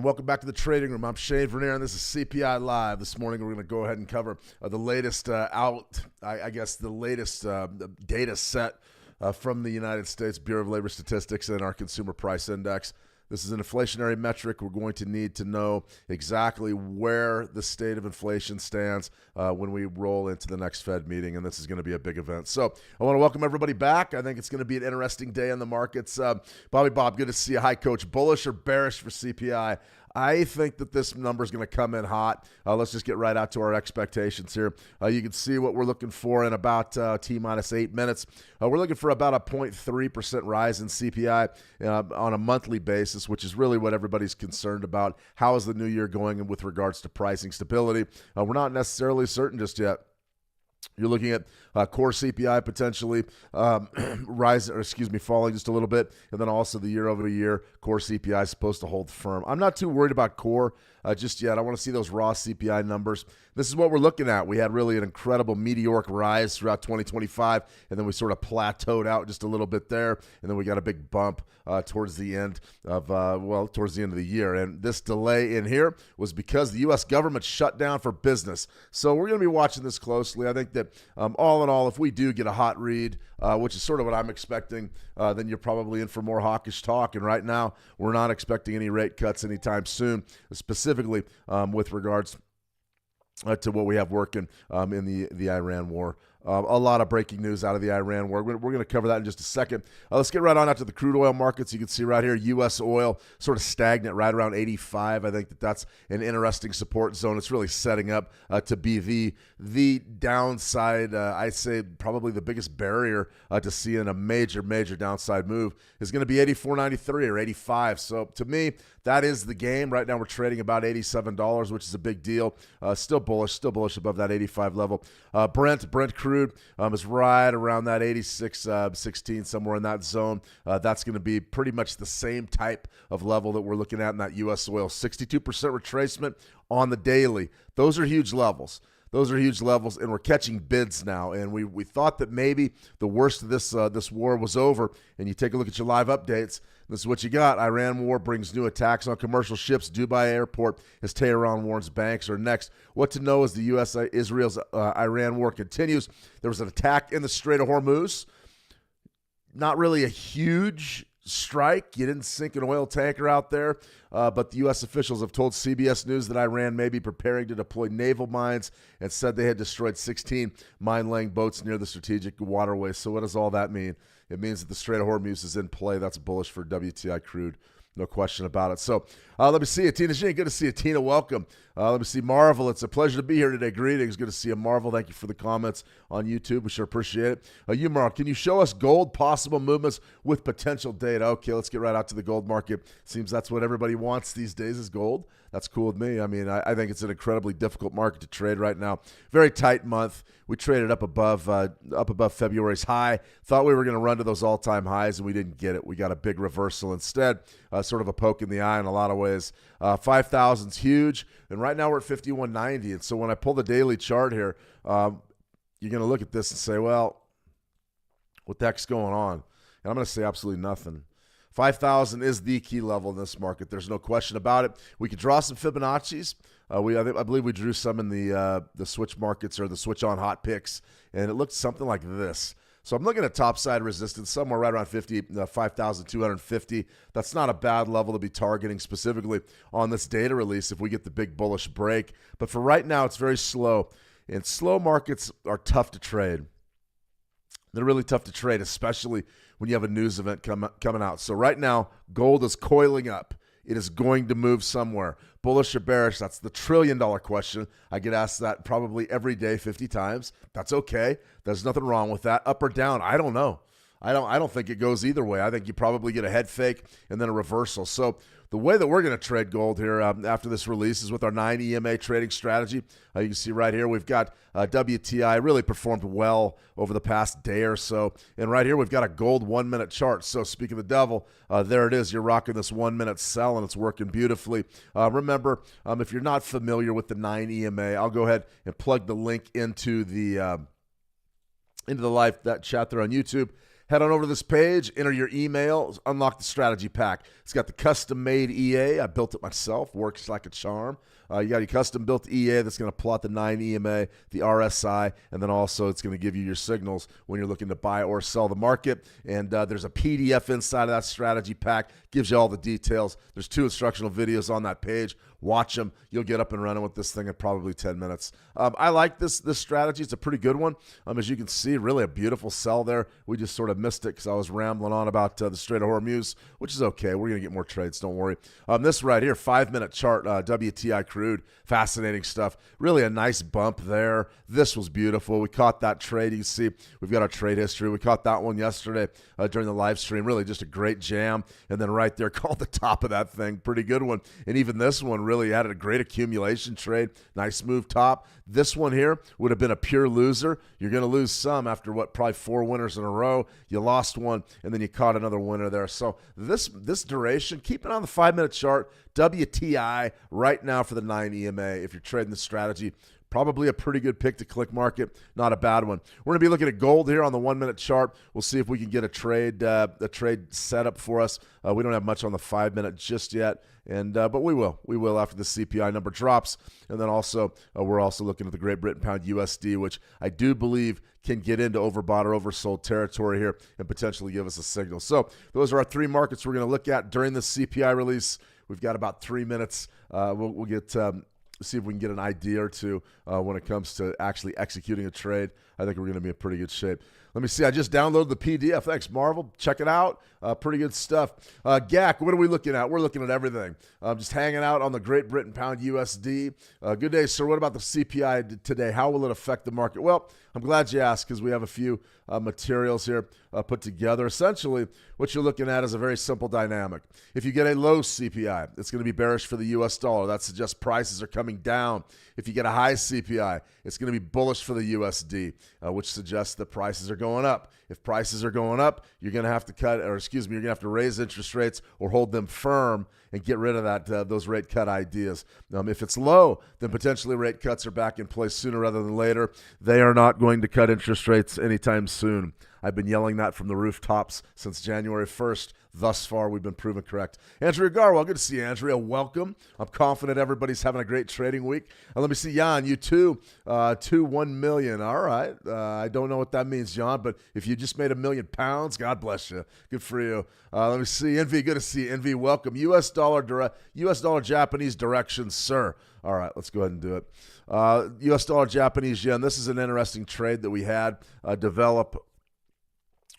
Welcome back to the Trading Room. I'm Shane Vernier, and this is CPI Live. This morning, we're going to go ahead and cover the latest the latest data set from the United States Bureau of Labor Statistics and our Consumer Price Index. This is an inflationary metric. We're going to need to know exactly where the state of inflation stands when we roll into the next Fed meeting, and this is going to be a big event. So I want to welcome everybody back. I think it's going to be an interesting day in the markets. Bob, good to see you. Hi, Coach. Bullish or bearish for CPI? I think that this number is going to come in hot. Let's just get right out to our expectations here. You can see what we're looking for in about T-minus 8 minutes. We're looking for about a 0.3% rise in CPI on a monthly basis, which is really what everybody's concerned about. How is the new year going with regards to pricing stability? We're not necessarily certain just yet. You're looking at core CPI potentially falling just a little bit, and then also the year-over-year core CPI is supposed to hold firm. I'm not too worried about core just yet. I want to see those raw CPI numbers. This is what we're looking at. We had really an incredible meteoric rise throughout 2025, and then we sort of plateaued out just a little bit there, and then we got a big bump towards the end of the year. And this delay in here was because the U.S. government shut down for business. So we're going to be watching this closely. I think that all in all, if we do get a hot read, which is sort of what I'm expecting, then you're probably in for more hawkish talk. And right now, we're not expecting any rate cuts anytime soon, specifically with regards to what we have working in the Iran war. A lot of breaking news out of the Iran war. We're going to cover that in just a second. Let's get right on out to the crude oil markets. You can see right here, U.S. oil sort of stagnant right around 85. I think that's an interesting support zone. It's really setting up to be the downside. I'd say probably the biggest barrier to seeing a major downside move is going to be 84.93 or 85. So to me, that is the game. Right now we're trading about $87, which is a big deal. Still bullish above that 85 level. Brent crude is right around that 86.16, somewhere in that zone. That's going to be pretty much the same type of level that we're looking at in that U.S. oil. 62% retracement on the daily. Those are huge levels. And we're catching bids now. And we thought that maybe the worst of this war was over. And you take a look at your live updates. This is what you got. Iran war brings new attacks on commercial ships. Dubai airport as Tehran warns banks are next. What to know as the U.S.-Israel's Iran war continues. There was an attack in the Strait of Hormuz. Not really a huge strike. You didn't sink an oil tanker out there, but the U.S. officials have told CBS News that Iran may be preparing to deploy naval mines and said they had destroyed 16 mine-laying boats near the strategic waterway. So what does all that mean? It means that the Strait of Hormuz is in play. That's bullish for WTI crude. No question about it. So let me see you. Tina Jean, good to see you. Tina, welcome. Let me see Marvel. It's a pleasure to be here today. Greetings. Good to see you, Marvel. Thank you for the comments on YouTube. We sure appreciate it. Mark, can you show us gold possible movements with potential data? Okay, let's get right out to the gold market. Seems that's what everybody wants these days is gold. That's cool with me. I mean, I think it's an incredibly difficult market to trade right now. Very tight month. We traded up above February's high. Thought we were going to run to those all-time highs, and we didn't get it. We got a big reversal instead, sort of a poke in the eye in a lot of ways. 5,000's huge, and right now we're at 51.90. And so when I pull the daily chart here, you're going to look at this and say, well, what the heck's going on? And I'm going to say absolutely nothing. 5,000 is the key level in this market. There's no question about it. We could draw some Fibonacci's. I believe we drew some in the switch markets or the switch on hot picks, and it looked something like this. So I'm looking at topside resistance somewhere right around 5,250. That's not a bad level to be targeting specifically on this data release if we get the big bullish break. But for right now, it's very slow, and slow markets are tough to trade. They're really tough to trade, especially when you have a news event coming out. So right now, gold is coiling up. It is going to move somewhere. Bullish or bearish, that's the trillion-dollar question. I get asked that probably every day 50 times. That's okay. There's nothing wrong with that. Up or down, I don't know. I don't think it goes either way. I think you probably get a head fake and then a reversal. So the way that we're going to trade gold here after this release is with our 9 EMA trading strategy. You can see right here we've got WTI really performed well over the past day or so. And right here we've got a gold 1-minute chart. So speaking of the devil, there it is. You're rocking this 1-minute sell, and it's working beautifully. Remember, if you're not familiar with the 9 EMA, I'll go ahead and plug the link into the live chat there on YouTube. head on over to this page, enter your email, unlock the strategy pack. It's got the custom-made EA. I built it myself. Works like a charm. You got your custom-built EA that's going to plot the 9 EMA, the RSI, and then also it's going to give you your signals when you're looking to buy or sell the market. And there's a PDF inside of that strategy pack. Gives you all the details. There's 2 instructional videos on that page. Watch them. You'll get up and running with this thing in probably 10 minutes. I like this strategy. It's a pretty good one. As you can see, really a beautiful sell there. We just sort of missed it because I was rambling on about the Strait of Hormuz, which is okay. We're going to get more trades. Don't worry. This right here, 5-minute chart, WTI crude. Fascinating stuff. Really a nice bump there. This was beautiful. We caught that trade. You can see we've got our trade history. We caught that one yesterday during the live stream. Really just a great jam. And then right there, called the top of that thing. Pretty good one. And even this one really had a great accumulation trade. Nice move top. This one here would have been a pure loser. You're going to lose some after probably 4 winners in a row. You lost one, and then you caught another winner there. So this duration, keep it on the 5-minute chart. WTI right now for the 9 EMA. If you're trading the strategy, probably a pretty good pick to click market. Not a bad one. We're going to be looking at gold here on the 1-minute chart. We'll see if we can get a trade set up for us. We don't have much on the 5-minute just yet, but we will. We will after the CPI number drops. And then also, we're also looking at the Great Britain pound USD, which I do believe can get into overbought or oversold territory here and potentially give us a signal. So those are our 3 markets we're going to look at during the CPI release. We've got about 3 minutes. We'll get see if we can get an idea or two when it comes to actually executing a trade. I think we're going to be in pretty good shape. Let me see. I just downloaded the PDF. Thanks, Marvel. Check it out. Pretty good stuff. GAC, what are we looking at? We're looking at everything. Just hanging out on the Great Britain pound USD. Good day, sir. What about the CPI today? How will it affect the market? Well, I'm glad you asked because we have a few materials here put together. Essentially, what you're looking at is a very simple dynamic. If you get a low CPI, it's going to be bearish for the U.S. dollar. That suggests prices are coming down. If you get a high CPI, it's going to be bullish for the USD, which suggests that prices are going up. If prices are going up, you're going to have to you're going to have to raise interest rates or hold them firm and get rid of those rate cut ideas. If it's low, then potentially rate cuts are back in place sooner rather than later. They are not going to cut interest rates anytime soon. I've been yelling that from the rooftops since January 1st. Thus far, we've been proven correct. Andrea Garwell, good to see you, Andrea. Welcome. I'm confident everybody's having a great trading week. Let me see, Jan, you too. 1 million. All right. I don't know what that means, John, but if you just made £1 million, God bless you. Good for you. Let me see, Envy. Good to see you, Envy. Welcome. U.S. dollar Japanese direction, sir. All right, let's go ahead and do it. U.S. dollar Japanese yen. This is an interesting trade that we had develop.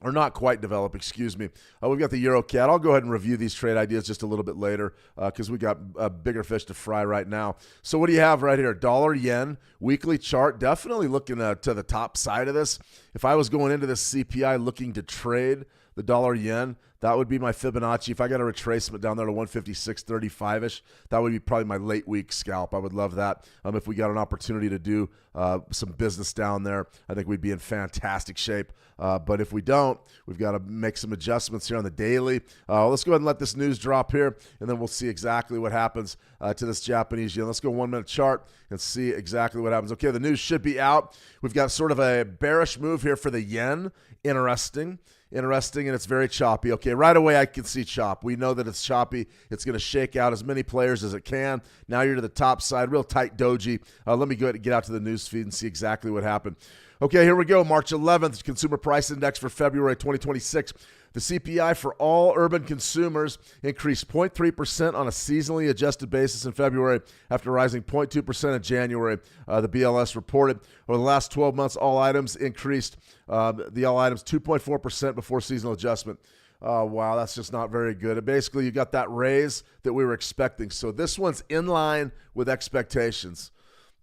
Or not quite develop, excuse me. We've got the Euro CAD. I'll go ahead and review these trade ideas just a little bit later because we got bigger fish to fry right now. So what do you have right here? Dollar yen, weekly chart. Definitely looking to the top side of this. If I was going into this CPI looking to trade the dollar yen, that would be my Fibonacci. If I got a retracement down there to 156.35-ish, that would be probably my late week scalp. I would love that. If we got an opportunity to do some business down there, I think we'd be in fantastic shape. But if we don't, we've got to make some adjustments here on the daily. Let's go ahead and let this news drop here, and then we'll see exactly what happens to this Japanese yen. Let's go 1-minute chart and see exactly what happens. Okay, the news should be out. We've got sort of a bearish move here for the yen. Interesting, and it's very choppy. Okay, right away I can see chop. We know that it's choppy. It's going to shake out as many players as it can. Now you're to the top side, real tight doji. Let me go ahead and get out to the news feed and see exactly what happened. Okay, here we go. March 11th, Consumer Price Index for February 2026. The CPI for all urban consumers increased 0.3% on a seasonally adjusted basis in February after rising 0.2% in January. The BLS reported over the last 12 months, all items increased, all items 2.4% before seasonal adjustment. Wow, that's just not very good. Basically, you got that raise that we were expecting. So this one's in line with expectations.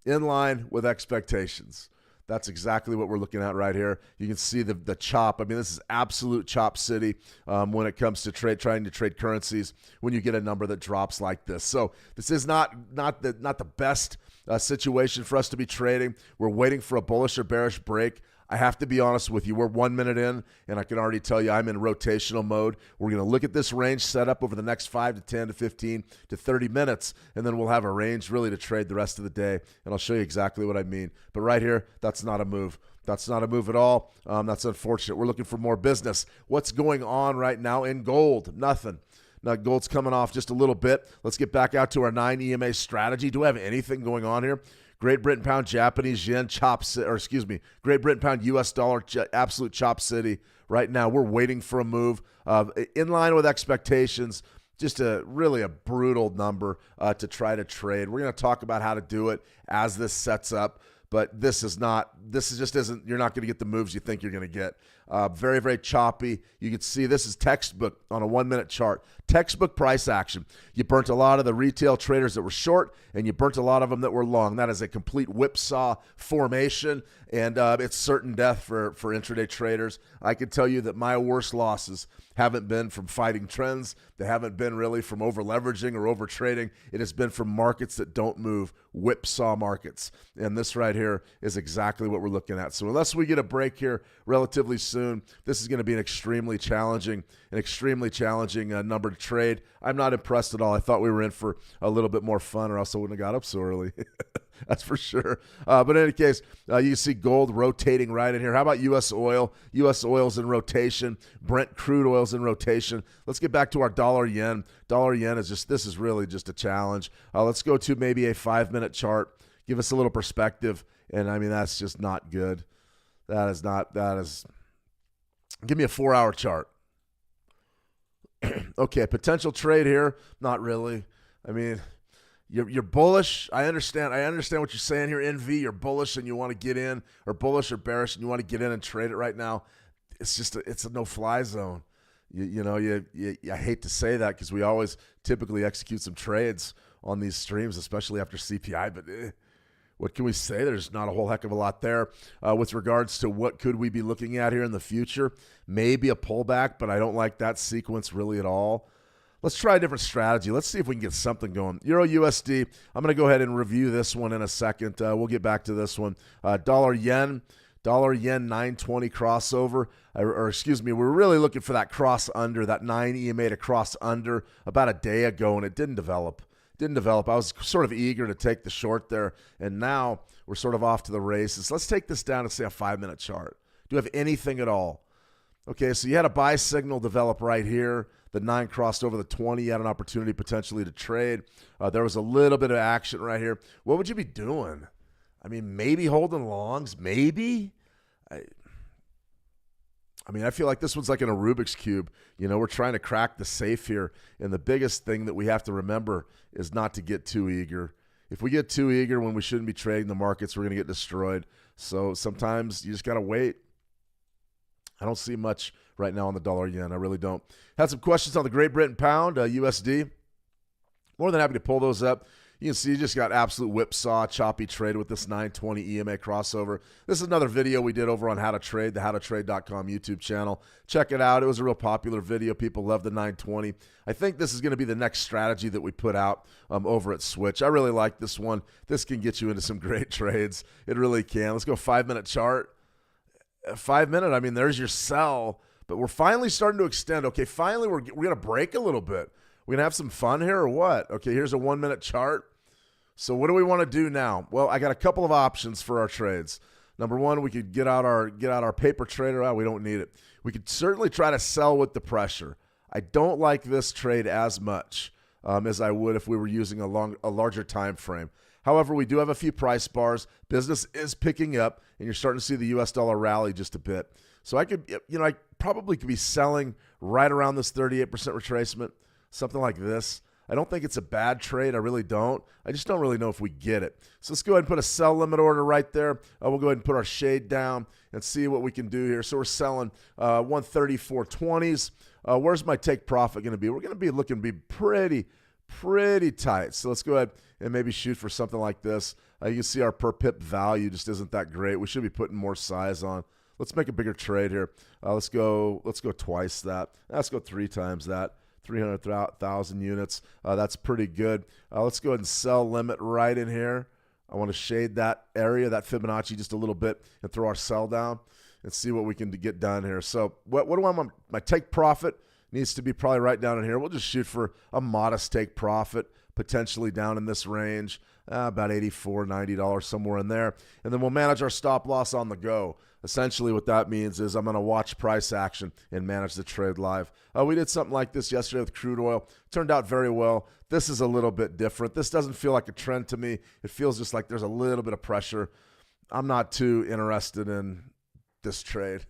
In line with expectations. That's exactly what we're looking at right here. You can see the chop. I mean, this is absolute chop city when it comes to trying to trade currencies when you get a number that drops like this. So this is not the best situation for us to be trading. We're waiting for a bullish or bearish break. I have to be honest with you. We're 1 minute in, and I can already tell you I'm in rotational mode. We're going to look at this range set up over the next 5 to 10 to 15 to 30 minutes, and then we'll have a range really to trade the rest of the day, and I'll show you exactly what I mean. But right here, that's not a move. That's not a move at all. That's unfortunate. We're looking for more business. What's going on right now in gold? Nothing. Now, gold's coming off just a little bit. Let's get back out to our 9 EMA strategy. Do we have anything going on here? Great Britain pound, Japanese yen, Great Britain pound, U.S. dollar, absolute chop city. Right now, we're waiting for a move in line with expectations. Just really a brutal number to try to trade. We're going to talk about how to do it as this sets up. But this just isn't, you're not going to get the moves you think you're going to get. Very, very choppy. You can see this is textbook on a 1-minute chart. Textbook price action. You burnt a lot of the retail traders that were short, and you burnt a lot of them that were long. That is a complete whipsaw formation, and it's certain death for intraday traders. I can tell you that my worst losses haven't been from fighting trends. They haven't been really from over-leveraging or over-trading. It has been from markets that don't move, whipsaw markets. And this right here is exactly what we're looking at. So unless we get a break here relatively soon, this is going to be an extremely challenging number to trade. I'm not impressed at all. I thought we were in for a little bit more fun, or else I wouldn't have got up so early. That's for sure. But in any case, you can see gold rotating right in here. How about U.S. oil? U.S. oil's in rotation. Brent crude oil's in rotation. Let's get back to our dollar yen. Dollar yen this is really just a challenge. Let's go to maybe a 5-minute chart. Give us a little perspective. And I mean, that's just not good. That is, give me a 4-hour chart. Okay, potential trade here. Not really. I mean, you're bullish. I understand what you're saying here. NV, you're bullish and you want to get in, or bullish or bearish and you want to get in and trade it right now. It's just it's a no-fly zone. I hate to say that because we always typically execute some trades on these streams, especially after CPI. But what can we say? There's not a whole heck of a lot there. With regards to what could we be looking at here in the future, maybe a pullback, but I don't like that sequence really at all. Let's try a different strategy. Let's see if we can get something going. Euro USD, I'm going to go ahead and review this one in a second. We'll get back to this one. Dollar yen 920 crossover. We're really looking for that cross under, that 9 EMA to cross under about a day ago, and it didn't develop. I was sort of eager to take the short there, and now we're sort of off to the races. Let's take this down and say a 5-minute chart. Do you have anything at all? Okay, so you had a buy signal develop right here. The 9 crossed over the 20. You had an opportunity potentially to trade. There was a little bit of action right here. What would you be doing? I mean, maybe holding longs, maybe. I feel like this one's like in a Rubik's Cube. We're trying to crack the safe here. And the biggest thing that we have to remember is not to get too eager. If we get too eager when we shouldn't be trading the markets, we're going to get destroyed. So sometimes you just got to wait. I don't see much right now on the dollar yen. I really don't. Had some questions on the Great Britain pound, USD. More than happy to pull those up. You can see you just got absolute whipsaw, choppy trade with this 920 EMA crossover. This is another video we did over on How to Trade, the howtotrade.com YouTube channel. Check it out. It was a real popular video. People love the 920. I think this is going to be the next strategy that we put out over at Switch. I really like this one. This can get you into some great trades. It really can. Let's go 5-minute chart. 5-minute, I mean, there's your sell. But we're finally starting to extend. Okay, finally we're going to break a little bit. We're going to have some fun here or what? Okay, here's a 1-minute chart. So what do we want to do now? Well, I got a couple of options for our trades. Number one, we could get out our paper trader. Oh, we don't need it. We could certainly try to sell with the pressure. I don't like this trade as much as I would if we were using a larger time frame. However, we do have a few price bars. Business is picking up, and you're starting to see the U.S. dollar rally just a bit. So I probably could be selling right around this 38% retracement, something like this. I don't think it's a bad trade. I really don't. I just don't really know if we get it. So let's go ahead and put a sell limit order right there. We'll go ahead and put our shade down and see what we can do here. So we're selling 134.20s. Where's my take profit going to be? We're going to be looking to be pretty tight. So let's go ahead and maybe shoot for something like this. You can see our per pip value just isn't that great. We should be putting more size on. Let's make a bigger trade here. Let's go twice that. Let's go 3 times that. 300,000 units. That's pretty good. Let's go ahead and sell limit right in here. I want to shade that area, that Fibonacci, just a little bit and throw our sell down and see what we can get done here. So what do I want? My take profit needs to be probably right down in here. We'll just shoot for a modest take profit, potentially down in this range, about $84, $90, somewhere in there. And then we'll manage our stop loss on the go. Essentially what that means is I'm going to watch price action and manage the trade live. We did something like this yesterday with crude oil. Turned out very well. This is a little bit different. This doesn't feel like a trend to me. It feels just like there's a little bit of pressure. I'm not too interested in this trade,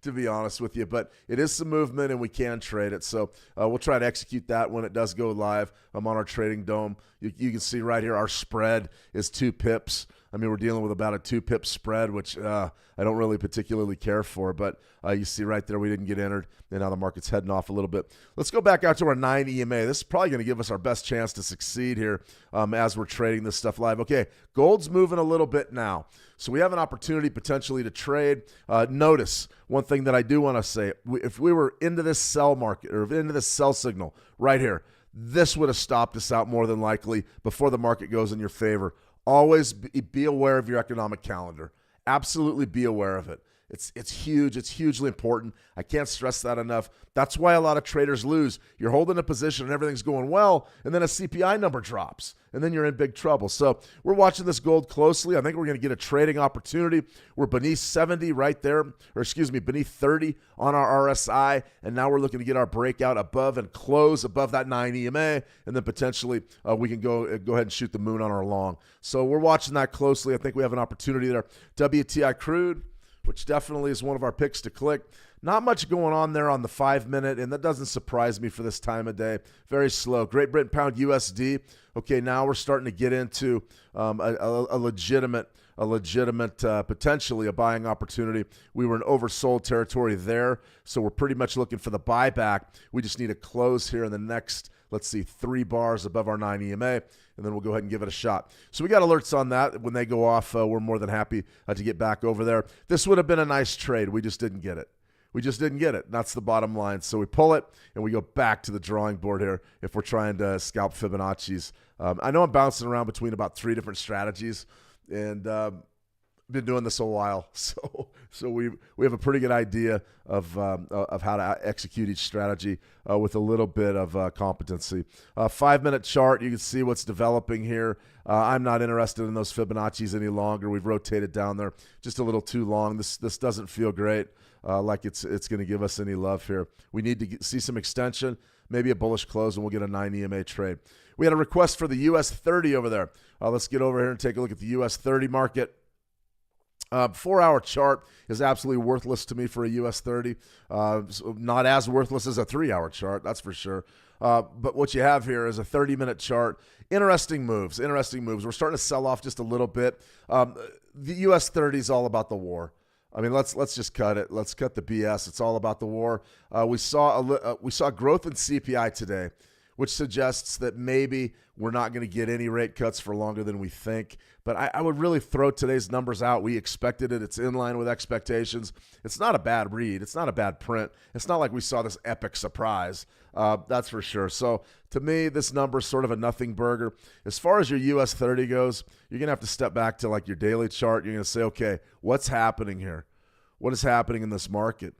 to be honest with you, but it is some movement and we can trade it. So we'll try to execute that when it does go live. I'm on our trading dome. You can see right here our spread is 2 pips. I mean, we're dealing with about a 2-pip spread, which I don't really particularly care for, but you see right there we didn't get entered, and now the market's heading off a little bit. Let's go back out to our 9 EMA. This is probably going to give us our best chance to succeed here as we're trading this stuff live. Okay, gold's moving a little bit now, so we have an opportunity potentially to trade. Notice one thing that I do want to say. If we were into this sell market or into this sell signal right here, this would have stopped us out more than likely before the market goes in your favor. Always be aware of your economic calendar. Absolutely be aware of it. It's huge. It's hugely important. I can't stress that enough. That's why a lot of traders lose. You're holding a position and everything's going well, and then a CPI number drops, and then you're in big trouble. So we're watching this gold closely. I think we're going to get a trading opportunity. We're beneath 70 right there, or excuse me, beneath 30 on our RSI, and now we're looking to get our breakout above and close above that 9 EMA, and then potentially we can go ahead and shoot the moon on our long. So we're watching that closely. I think we have an opportunity there. WTI crude, which definitely is one of our picks to click. Not much going on there on the 5-minute, and that doesn't surprise me for this time of day. Very slow. Great Britain pound USD. Okay, now we're starting to get into a legitimate potentially a buying opportunity. We were in oversold territory there, so we're pretty much looking for the buyback. We just need a close here in the next, let's see, 3 bars above our 9 EMA, and then we'll go ahead and give it a shot. So we got alerts on that. When they go off, we're more than happy to get back over there. This would have been a nice trade. We just didn't get it. We just didn't get it. That's the bottom line. So we pull it, and we go back to the drawing board here if we're trying to scalp Fibonacci's. I know I'm bouncing around between about 3 different strategies, and been doing this a while, so we have a pretty good idea of how to execute each strategy with a little bit of competency. 5-minute chart, you can see what's developing here. I'm not interested in those Fibonacci's any longer. We've rotated down there just a little too long. This doesn't feel great, like it's going to give us any love here. We need to see some extension, maybe a bullish close, and we'll get a 9 EMA trade. We had a request for the US 30 over there. Let's get over here and take a look at the US 30 market. 4-hour chart is absolutely worthless to me for a US 30. So not as worthless as a 3-hour chart, that's for sure. But what you have here is a 30-minute chart. Interesting moves. We're starting to sell off just a little bit. The US 30 is all about the war. I mean, let's just cut it. Let's cut the BS. It's all about the war. We saw growth in CPI today, which suggests that maybe we're not going to get any rate cuts for longer than we think. But I would really throw today's numbers out. We expected it. It's in line with expectations. It's not a bad read. It's not a bad print. It's not like we saw this epic surprise. That's for sure. So to me, this number is sort of a nothing burger. As far as your US 30 goes, you're going to have to step back to like your daily chart. You're going to say, okay, what's happening here? What is happening in this market?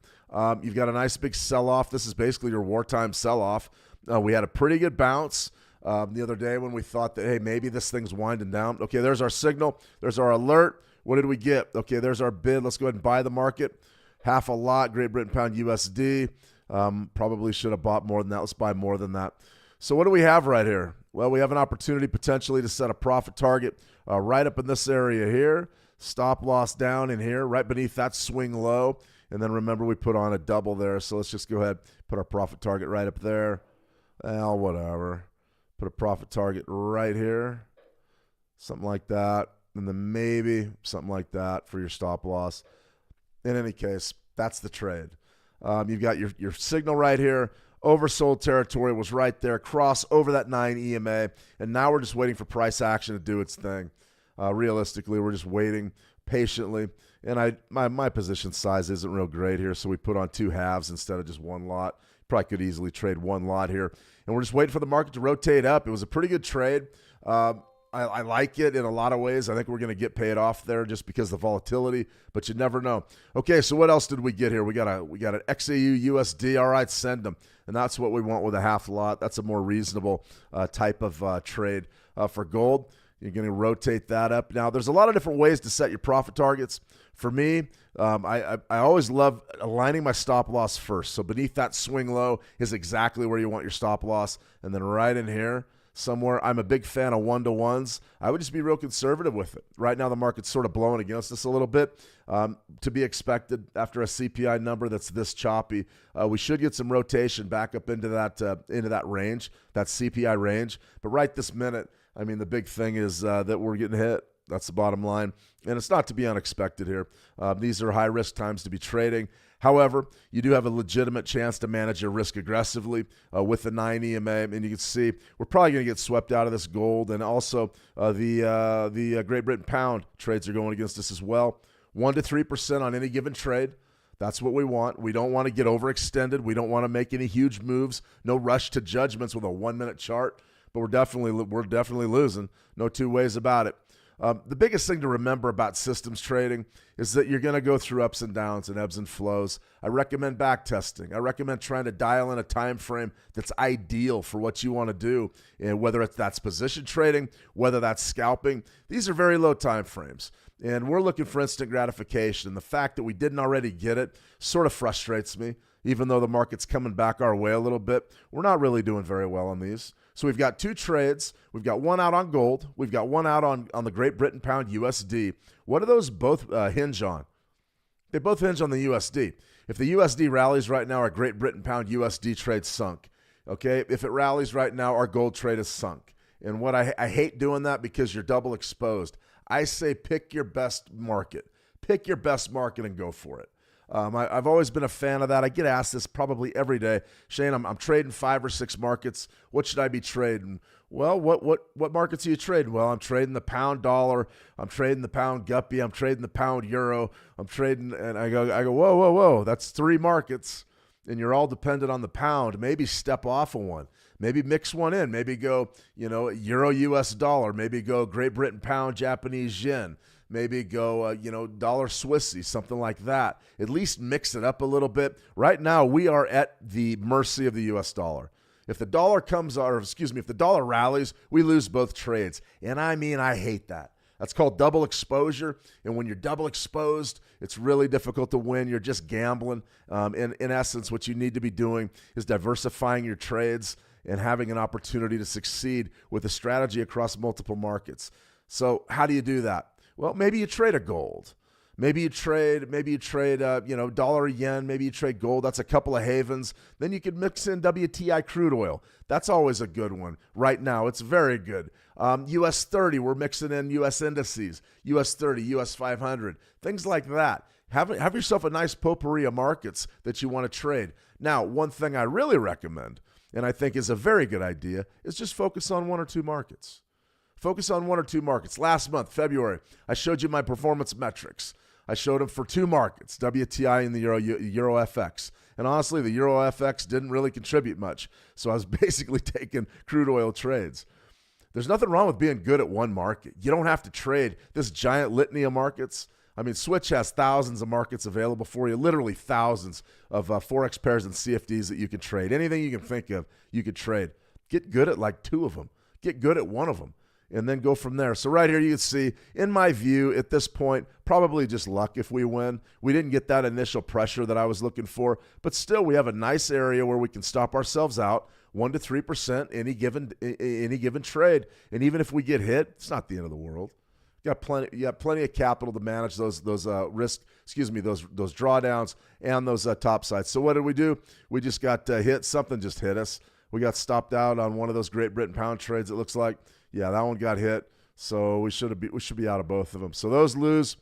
You've got a nice big sell-off. This is basically your wartime sell-off. We had a pretty good bounce the other day when we thought that, hey, maybe this thing's winding down. Okay, there's our signal. There's our alert. What did we get? Okay, there's our bid. Let's go ahead and buy the market. Half a lot, Great Britain pound USD. Probably should have bought more than that. Let's buy more than that. So what do we have right here? Well, we have an opportunity potentially to set a profit target right up in this area here. Stop loss down in here, right beneath that swing low. And then remember, we put on a double there. So let's just go ahead, put our profit target right up there. Well, whatever. Put a profit target right here. Something like that. And then maybe something like that for your stop loss. In any case, that's the trade. You've got your signal right here. Oversold territory was right there. Cross over that 9 EMA. And now we're just waiting for price action to do its thing. Realistically, we're just waiting patiently. And my position size isn't real great here, so we put on 2 halves instead of just 1 lot. Probably could easily trade 1 lot here. And we're just waiting for the market to rotate up. It was a pretty good trade. I like it in a lot of ways. I think we're going to get paid off there just because of the volatility, but you never know. Okay, so what else did we get here? We got an XAU USD. All right, send them. And that's what we want with a half lot. That's a more reasonable type of trade for gold. You're going to rotate that up. Now, there's a lot of different ways to set your profit targets. For me, I always love aligning my stop loss first. So beneath that swing low is exactly where you want your stop loss. And then right in here somewhere, I'm a big fan of one-to-ones. I would just be real conservative with it. Right now the market's sort of blowing against us a little bit. To be expected after a CPI number that's this choppy. We should get some rotation back up into that range, that CPI range. But right this minute, I mean, the big thing is that we're getting hit. That's the bottom line. And it's not to be unexpected here. These are high-risk times to be trading. However, you do have a legitimate chance to manage your risk aggressively with the 9 EMA. And you can see we're probably going to get swept out of this gold. And also the Great Britain pound trades are going against us as well. 1 to 3% on any given trade. That's what we want. We don't want to get overextended. We don't want to make any huge moves. No rush to judgments with a 1-minute chart. But we're definitely losing. No two ways about it. The biggest thing to remember about systems trading is that you're going to go through ups and downs and ebbs and flows. I recommend back testing. I recommend trying to dial in a time frame that's ideal for what you want to do, and whether that's position trading, whether that's scalping. These are very low time frames, and we're looking for instant gratification. The fact that we didn't already get it sort of frustrates me. Even though the market's coming back our way a little bit, we're not really doing very well on these. So we've got 2 trades. We've got one out on gold. We've got one out on the Great Britain pound USD. What do those both hinge on? They both hinge on the USD. If the USD rallies right now, our Great Britain pound USD trade sunk. Okay, if it rallies right now, our gold trade is sunk. And what I hate doing that because you're double exposed. I say pick your best market. Pick your best market and go for it. I've always been a fan of that. I get asked this probably every day. Shane, I'm trading 5 or 6 markets. What should I be trading? Well, what markets are you trading? Well, I'm trading the pound dollar. I'm trading the pound guppy. I'm trading the pound euro. I'm trading, and I go, whoa. That's 3 markets, and you're all dependent on the pound. Maybe step off of one. Maybe mix one in. Maybe go, euro US dollar. Maybe go Great Britain pound Japanese yen. Maybe go, dollar Swissy, something like that. At least mix it up a little bit. Right now, we are at the mercy of the U.S. dollar. If the dollar if the dollar rallies, we lose both trades. And I hate that. That's called double exposure. And when you're double exposed, it's really difficult to win. You're just gambling. In essence, what you need to be doing is diversifying your trades and having an opportunity to succeed with a strategy across multiple markets. So how do you do that? Well, maybe you trade a gold. Maybe you trade dollar yen. Maybe you trade gold. That's a couple of havens. Then you could mix in WTI crude oil. That's always a good one. Right now, it's very good. US 30, we're mixing in US indices. US 30, US 500, things like that. Have yourself a nice potpourri of markets that you want to trade. Now, one thing I really recommend, and I think is a very good idea, is just focus on 1 or 2 markets. Focus on 1 or 2 markets. Last month, February, I showed you my performance metrics. I showed them for 2 markets, WTI and the Euro FX. And honestly, the Euro FX didn't really contribute much. So I was basically taking crude oil trades. There's nothing wrong with being good at one market. You don't have to trade this giant litany of markets. I mean, Switch has thousands of markets available for you, literally thousands of Forex pairs and CFDs that you can trade. Anything you can think of, you could trade. Get good at like 2 of them. Get good at 1 of them. And then go from there. So right here you can see, in my view, at this point, probably just luck if we win. We didn't get that initial pressure that I was looking for, but still we have a nice area where we can stop ourselves out, 1 to 3% any given trade. And even if we get hit, it's not the end of the world. You got plenty of capital to manage those drawdowns and those top sides. So what did we do? We just got hit. Something just hit us. We got stopped out on one of those Great Britain pound trades, it looks like. Yeah, that one got hit, so we should be out of both of them. So those lose,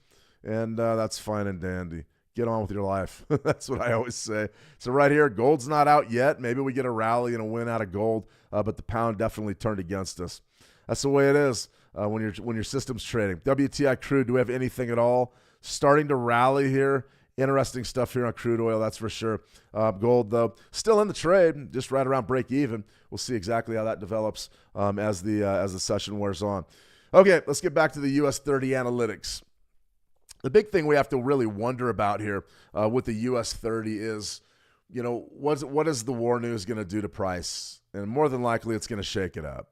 and that's fine and dandy. Get on with your life. That's what I always say. So right here, gold's not out yet. Maybe we get a rally and a win out of gold, but the pound definitely turned against us. That's the way it is when your system's trading. WTI crude, do we have anything at all? Starting to rally here. Interesting stuff here on crude oil, that's for sure. Gold, though, still in the trade, just right around break even. We'll see exactly how that develops as the session wears on. Okay, let's get back to the US 30 analytics. The big thing we have to really wonder about here with the US 30 is, what is the war news going to do to price? And more than likely, it's going to shake it up.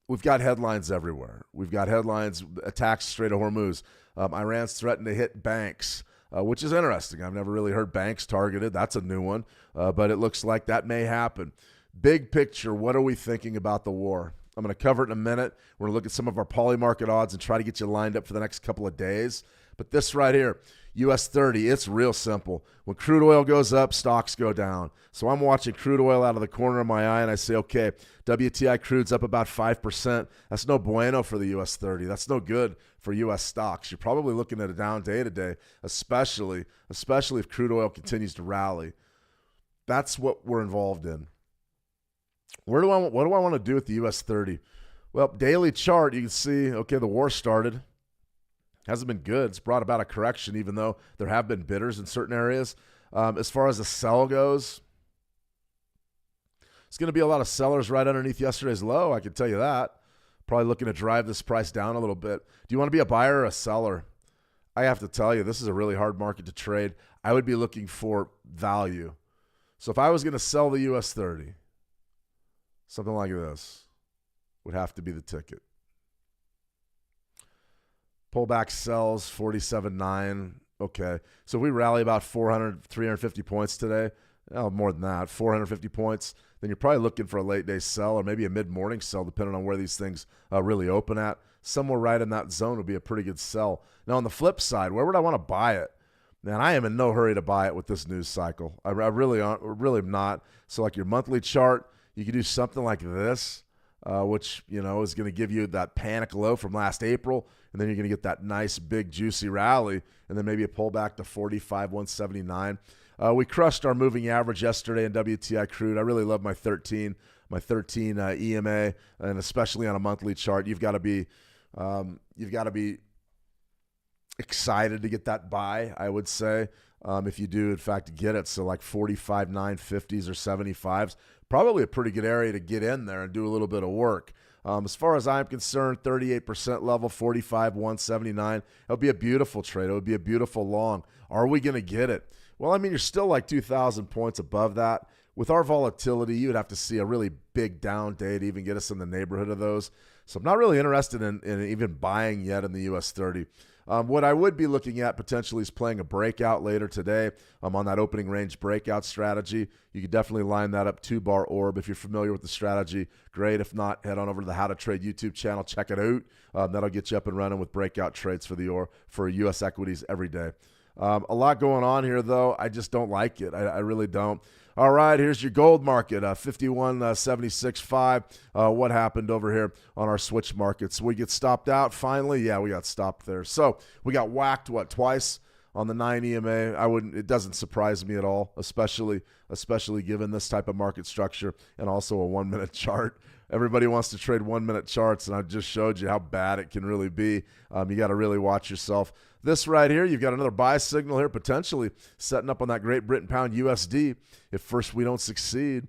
we've got headlines everywhere. We've got headlines, attacks Strait of Hormuz. Iran's threatened to hit banks, which is interesting. I've never really heard banks targeted. That's a new one, but it looks like that may happen. Big picture, what are we thinking about the war? I'm going to cover it in a minute. We're going to look at some of our poly market odds and try to get you lined up for the next couple of days. But this right here, US 30, it's real simple. When crude oil goes up, stocks go down. So I'm watching crude oil out of the corner of my eye, and I say, okay, WTI crude's up about 5%. That's no bueno for the US 30. That's no good for US stocks. You're probably looking at a down day today, especially if crude oil continues to rally. That's what we're involved in. What do I want to do with the US 30? Well, daily chart, you can see, okay, the war started. Hasn't been good. It's brought about a correction, even though there have been bidders in certain areas. As far as the sell goes, it's going to be a lot of sellers right underneath yesterday's low, I can tell you that. Probably looking to drive this price down a little bit. Do you want to be a buyer or a seller? I have to tell you, this is a really hard market to trade. I would be looking for value. So if I was going to sell the US 30, something like this would have to be the ticket. Pullback sells 47.9. Okay. So we rally about 400, 350 points today. Oh, more than that, 450 points. Then you're probably looking for a late day sell or maybe a mid-morning sell, depending on where these things really open at. Somewhere right in that zone would be a pretty good sell. Now, on the flip side, where would I want to buy it? Man, I am in no hurry to buy it with this news cycle. I really am not. So like your monthly chart, you could do something like this, which, is going to give you that panic low from last April, and then you're going to get that nice, big, juicy rally, and then maybe a pullback to 45,179. We crushed our moving average yesterday in WTI crude. I really love my 13 EMA, and especially on a monthly chart, you've got to be excited to get that buy, I would say, if you do, in fact, get it. So like 45,950s or 75s, probably a pretty good area to get in there and do a little bit of work. As far as I'm concerned, 38% level, 45,179. It would be a beautiful trade. It would be a beautiful long. Are we going to get it? Well, I mean, you're still like 2,000 points above that. With our volatility, you would have to see a really big down day to even get us in the neighborhood of those. So I'm not really interested in even buying yet in the US 30. What I would be looking at potentially is playing a breakout later today. On that opening range breakout strategy. You could definitely line that up 2-bar orb. If you're familiar with the strategy, great. If not, head on over to the How to Trade YouTube channel. Check it out. That'll get you up and running with breakout trades for U.S. equities every day. A lot going on here, though. I just don't like it. I really don't. All right, here's your gold market, 51.76.5. What happened over here on our switch markets? We get stopped out finally? Yeah, we got stopped there. So we got whacked, twice on the 9 EMA. It doesn't surprise me at all, especially given this type of market structure and also a 1-minute chart. Everybody wants to trade 1-minute charts, and I just showed you how bad it can really be. You got to really watch yourself. This right here, you've got another buy signal here, potentially setting up on that Great Britain pound USD. If first we don't succeed,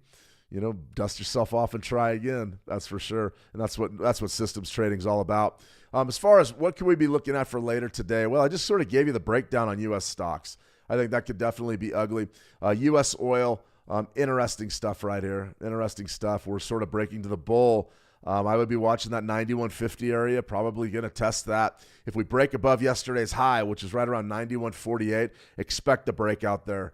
dust yourself off and try again. That's for sure, and that's what systems trading is all about. As far as what can we be looking at for later today, well, I just sort of gave you the breakdown on U.S. stocks. I think that could definitely be ugly. U.S. oil. Interesting stuff right here. Interesting stuff. We're sort of breaking to the bull. I would be watching that 91.50 area, probably going to test that. If we break above yesterday's high, which is right around 91.48, expect a breakout there.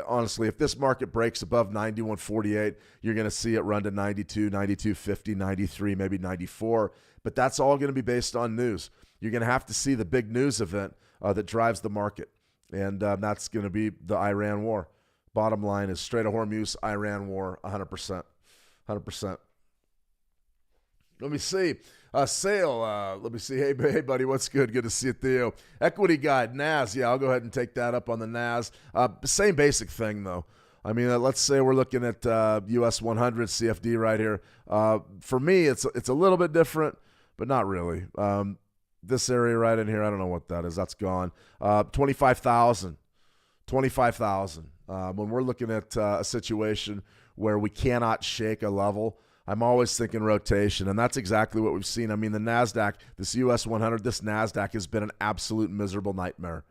Honestly, if this market breaks above 91.48, you're going to see it run to 92, 92.50, 93, maybe 94. But that's all going to be based on news. You're going to have to see the big news event that drives the market, and that's going to be the Iran war. Bottom line is Strait of Hormuz, Iran war, 100%. 100%. Let me see. Sale. Let me see. Hey, buddy, what's good? Good to see you, Theo. Equity guide, NAS. Yeah, I'll go ahead and take that up on the NAS. Same basic thing, though. I mean, let's say we're looking at US 100 CFD right here. For me, it's a little bit different, but not really. This area right in here, I don't know what that is. That's gone. 25,000. 25,000. When we're looking at a situation where we cannot shake a level, I'm always thinking rotation, and that's exactly what we've seen. I mean, the NASDAQ, this US 100, this NASDAQ has been an absolute miserable nightmare.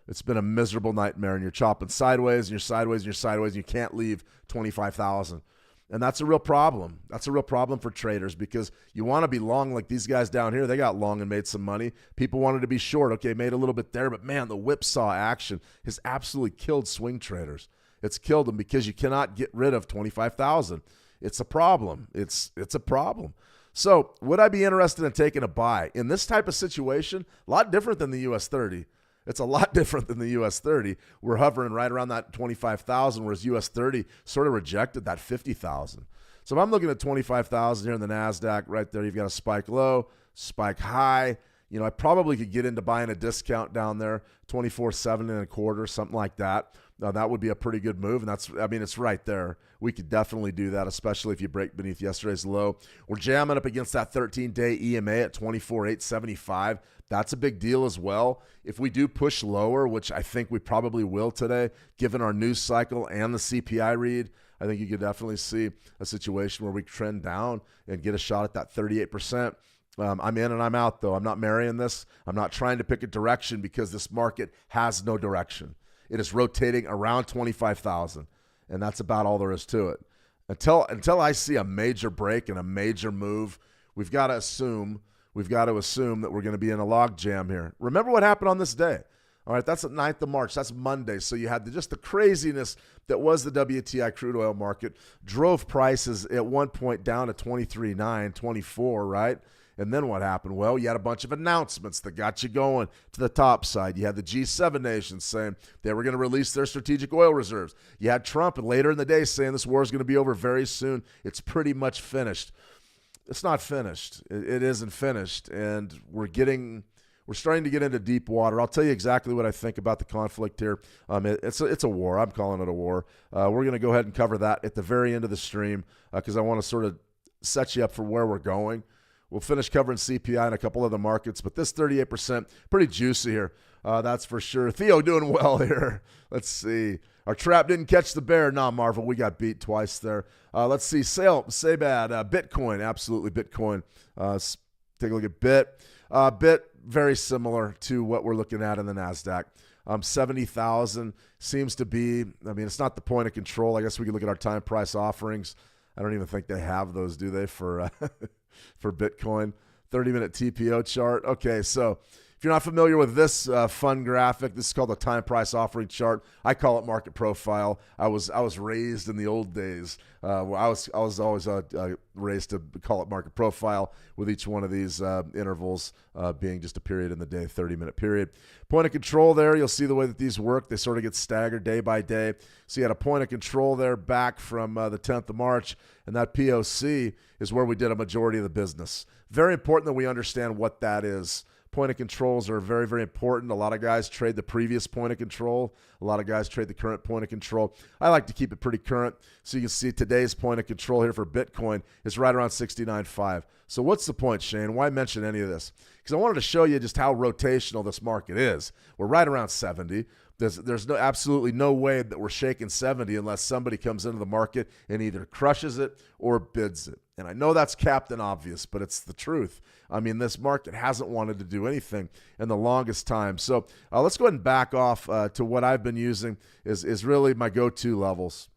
It's been a miserable nightmare, and you're chopping sideways, and you're sideways, and you're sideways, and you can't leave 25,000. And that's a real problem. That's a real problem for traders because you want to be long like these guys down here. They got long and made some money. People wanted to be short. Okay, made a little bit there, but man, the whipsaw action has absolutely killed swing traders. It's killed them because you cannot get rid of 25,000. It's a problem. It's a problem. So would I be interested in taking a buy? In this type of situation, a lot different than the US 30. It's a lot different than the US 30. We're hovering right around that 25,000, whereas US 30 sort of rejected that 50,000. So if I'm looking at 25,000 here in the NASDAQ, right there, you've got a spike low, spike high. You know, I probably could get into buying a discount down there, 24.725, something like that. Now, that would be a pretty good move, and it's right there. We could definitely do that, especially if you break beneath yesterday's low. We're jamming up against that 13-day EMA at 24.875. That's a big deal as well. If we do push lower, which I think we probably will today, given our news cycle and the CPI read, I think you could definitely see a situation where we trend down and get a shot at that 38%. I'm in and I'm out, though. I'm not marrying this. I'm not trying to pick a direction because this market has no direction. It is rotating around 25,000, and that's about all there is to it. Until I see a major break and a major move, we've got to assume that we're going to be in a log jam here. Remember what happened on this day. All right, that's the 9th of March. That's Monday. So you had just the craziness that was the WTI crude oil market, drove prices at one point down to 23.9, 24, right? And then what happened? Well, you had a bunch of announcements that got you going to the top side. You had the G7 nations saying they were going to release their strategic oil reserves. You had Trump later in the day saying this war is going to be over very soon. It's pretty much finished. It's not finished. It isn't finished. And we're starting to get into deep water. I'll tell you exactly what I think about the conflict here. It's a war. I'm calling it a war. We're going to go ahead and cover that at the very end of the stream because I want to sort of set you up for where we're going. We'll finish covering CPI and a couple other markets, but this 38%, pretty juicy here. That's for sure. Theo doing well here. Let's see. Our trap didn't catch the bear. Nah, Marvel, we got beat twice there. Let's see. Say bad. Bitcoin, absolutely Bitcoin. Take a look at Bit. Bit, very similar to what we're looking at in the NASDAQ. 70,000 seems to be, it's not the point of control. I guess we could look at our time price offerings. I don't even think they have those, do they, for Bitcoin? 30-minute TPO chart. Okay, so if you're not familiar with this fun graphic, this is called the time price offering chart. I call it market profile. I was raised in the old days. I was always raised to call it market profile, with each one of these intervals being just a period in the day, 30-minute period. Point of control there, you'll see the way that these work. They sort of get staggered day by day. So you had a point of control there back from the 10th of March, and that POC is where we did a majority of the business. Very important that we understand what that is. Point of controls are very, very important. A lot of guys trade the previous point of control. A lot of guys trade the current point of control. I like to keep it pretty current. So you can see today's point of control here for Bitcoin is right around 69.5. So what's the point, Shane? Why mention any of this? Because I wanted to show you just how rotational this market is. We're right around 70. There's absolutely no way that we're shaking 70 unless somebody comes into the market and either crushes it or bids it. And I know that's Captain Obvious, but it's the truth. This market hasn't wanted to do anything in the longest time. So let's go ahead and back off to what I've been using is really my go-to levels.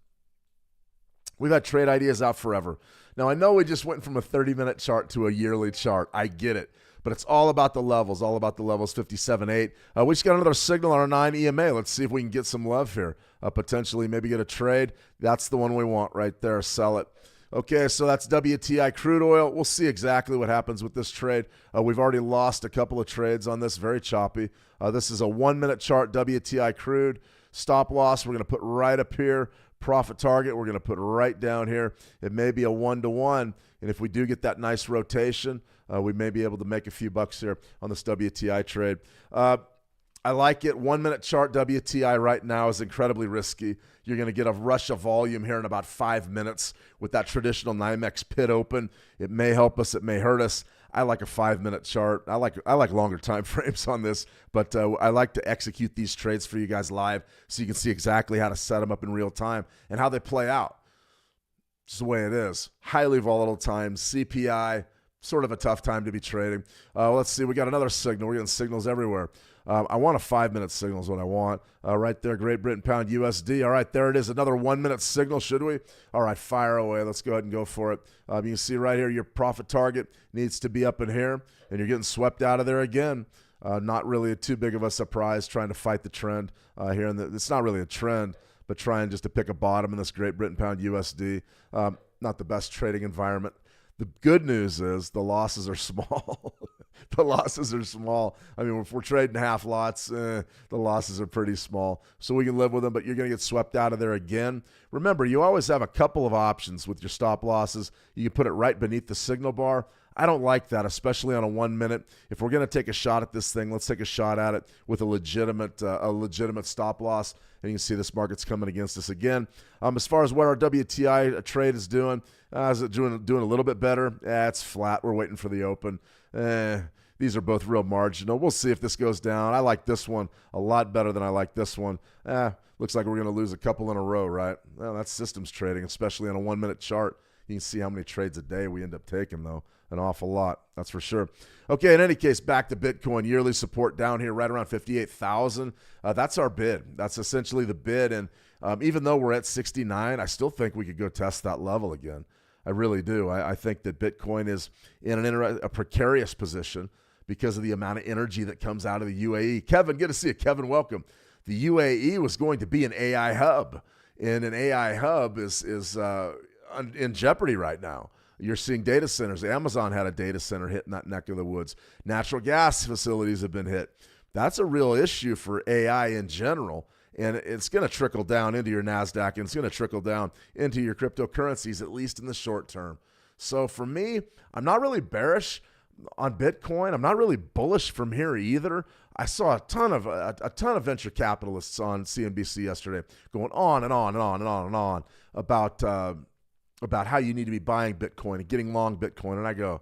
We've had trade ideas out forever. Now, I know we just went from a 30-minute chart to a yearly chart. I get it. But it's all about the levels, 57.8. We just got another signal on our 9 EMA. Let's see if we can get some love here. Potentially maybe get a trade. That's the one we want right there. Sell it. Okay, so that's WTI crude oil. We'll see exactly what happens with this trade. We've already lost a couple of trades on this. Very choppy. This is a 1-minute chart, WTI crude. Stop loss, we're going to put right up here. Profit target, we're going to put right down here. It may be a 1-to-1. And if we do get that nice rotation, we may be able to make a few bucks here on this WTI trade. I like it. 1-minute chart WTI right now is incredibly risky. You're going to get a rush of volume here in about 5 minutes with that traditional NYMEX pit open. It may help us. It may hurt us. I like a 5-minute chart. I like longer time frames on this, but I like to execute these trades for you guys live so you can see exactly how to set them up in real time and how they play out. It's the way it is. Highly volatile times. CPI, sort of a tough time to be trading. Let's see. We got another signal. We're getting signals everywhere. I want a 5-minute signal is what I want. Right there, Great Britain pound USD. All right, there it is. Another 1-minute signal, should we? All right, fire away. Let's go ahead and go for it. You can see right here your profit target needs to be up in here, and you're getting swept out of there again. Not really too big of a surprise trying to fight the trend here. It's not really a trend, but trying just to pick a bottom in this Great Britain pound USD. Not the best trading environment. The good news is the losses are small. The losses are small. I mean, if we're trading half lots, the losses are pretty small. So we can live with them, but you're going to get swept out of there again. Remember, you always have a couple of options with your stop losses. You can put it right beneath the signal bar. I don't like that, especially on a 1 minute. If we're going to take a shot at this thing, let's take a shot at it with a legitimate stop loss. And you can see this market's coming against us again. As far as what our WTI trade is doing, is it doing a little bit better? It's flat. We're waiting for the open. These are both real marginal. We'll see if this goes down. I like this one a lot better than I like this one. Looks like we're going to lose a couple in a row, right? Well, that's systems trading, especially on a 1 minute chart. You can see how many trades a day we end up taking, though. An awful lot, that's for sure. Okay, in any case, back to Bitcoin. Yearly support down here right around 58,000. That's our bid. That's essentially the bid. And even though we're at 69, I still think we could go test that level again. I really do. I think that Bitcoin is in a precarious position because of the amount of energy that comes out of the UAE. Kevin, good to see you. Kevin, welcome. The UAE was going to be an AI hub, and an AI hub is in jeopardy right now. You're seeing data centers. Amazon had a data center hit in that neck of the woods. Natural gas facilities have been hit. That's a real issue for AI in general, and it's going to trickle down into your NASDAQ, and it's going to trickle down into your cryptocurrencies, at least in the short term. So for me, I'm not really bearish on Bitcoin. I'm not really bullish from here either. I saw a ton of venture capitalists on CNBC yesterday going on and on and on and on and on about how you need to be buying Bitcoin and getting long Bitcoin. And I go,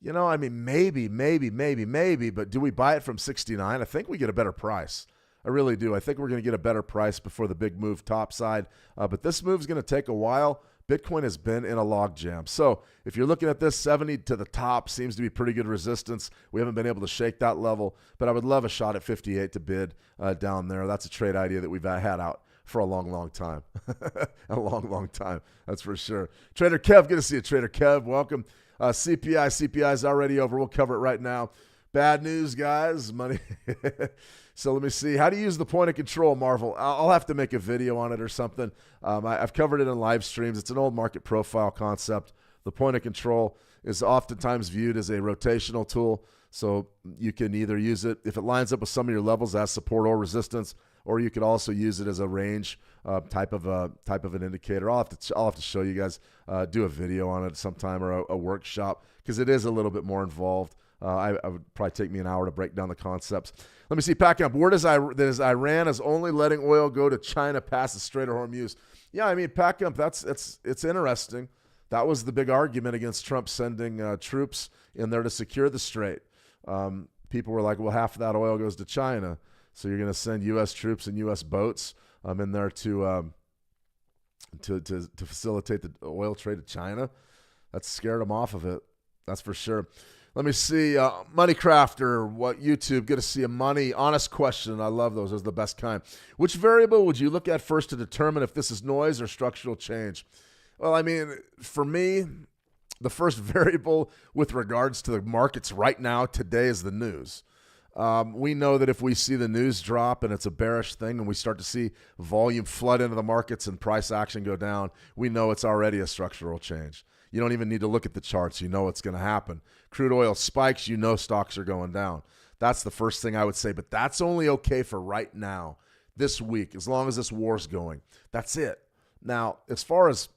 I mean, maybe, but do we buy it from 69? I think we get a better price. I really do. I think we're going to get a better price before the big move topside. But this move is going to take a while. Bitcoin has been in a logjam. So if you're looking at this, 70 to the top seems to be pretty good resistance. We haven't been able to shake that level, but I would love a shot at 58 to bid down there. That's a trade idea that we've had out for a long, long time. A long, long time, that's for sure. Trader Kev, good to see you. Trader Kev, welcome. CPI is already over. We'll cover it right now. Bad news, guys. Money. So let me see. How do you use the point of control, Marvel? I'll have to make a video on it or something. I've covered it in live streams. It's an old market profile concept. The point of control is oftentimes viewed as a rotational tool. So you can either use it if it lines up with some of your levels as support or resistance, or you could also use it as a range type of an indicator. I'll have to show you guys, do a video on it sometime or a workshop, because it is a little bit more involved. I would probably take me an hour to break down the concepts. Let me see. Packing up. Word is Iran is only letting oil go to China past the Strait of Hormuz. Yeah, I mean, pack up. It's interesting. That was the big argument against Trump sending troops in there to secure the strait. People were like, well, half of that oil goes to China, so you're going to send U.S. troops and U.S. boats in there to facilitate the oil trade to China. That scared them off of it. That's for sure. Let me see. Money Crafter, what YouTube? Good to see a money. Honest question. I love those. Those are the best kind. Which variable would you look at first to determine if this is noise or structural change? Well, I mean, for me, the first variable with regards to the markets right now today is the news. We know that if we see the news drop and it's a bearish thing and we start to see volume flood into the markets and price action go down, we know it's already a structural change. You don't even need to look at the charts. You know what's going to happen. Crude oil spikes, you know stocks are going down. That's the first thing I would say, but that's only okay for right now, this week, as long as this war's going. That's it. Now, as far as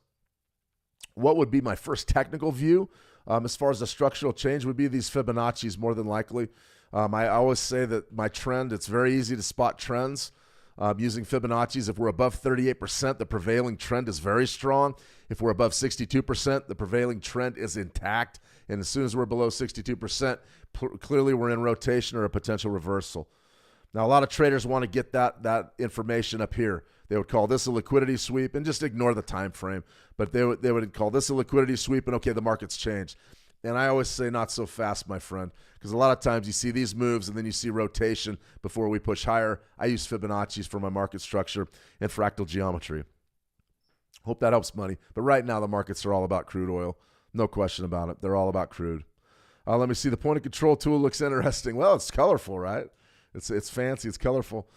what would be my first technical view, as far as the structural change would be these Fibonacci's more than likely. I always say that my trend, it's very easy to spot trends using Fibonacci's. If we're above 38%, the prevailing trend is very strong. If we're above 62%, the prevailing trend is intact. And as soon as we're below 62%, clearly we're in rotation or a potential reversal. Now, a lot of traders want to get that information up here. They would call this a liquidity sweep and just ignore the time frame. But they would call this a liquidity sweep and, okay, the market's changed. And I always say not so fast, my friend, because a lot of times you see these moves and then you see rotation before we push higher. I use Fibonacci's for my market structure and fractal geometry. Hope that helps, money. But right now the markets are all about crude oil. No question about it. They're all about crude. Let me see. The point of control tool looks interesting. Well, it's colorful, right? It's fancy. It's colorful.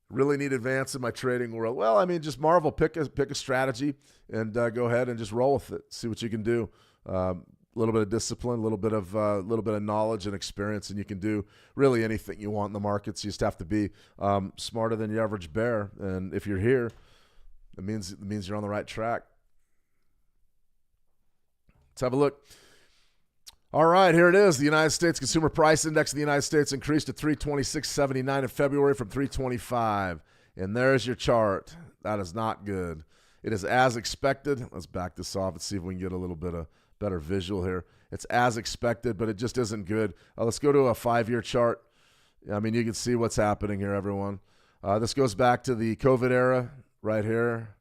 Really need advance in my trading world. Well, I mean, just marvel. Pick a strategy and go ahead and just roll with it. See what you can do. A little bit of discipline, a little bit of knowledge and experience, and you can do really anything you want in the markets. You just have to be smarter than your average bear. And if you're here, it means you're on the right track. Let's have a look. All right, here it is. The United States Consumer Price Index of the United States increased to 326.79 in February from 325. And there's your chart. That is not good. It is as expected. Let's back this off and see if we can get a little bit of better visual here. It's as expected, but it just isn't good. Let's go to a 5-year chart. I mean, you can see what's happening here, everyone. This goes back to the COVID era right here.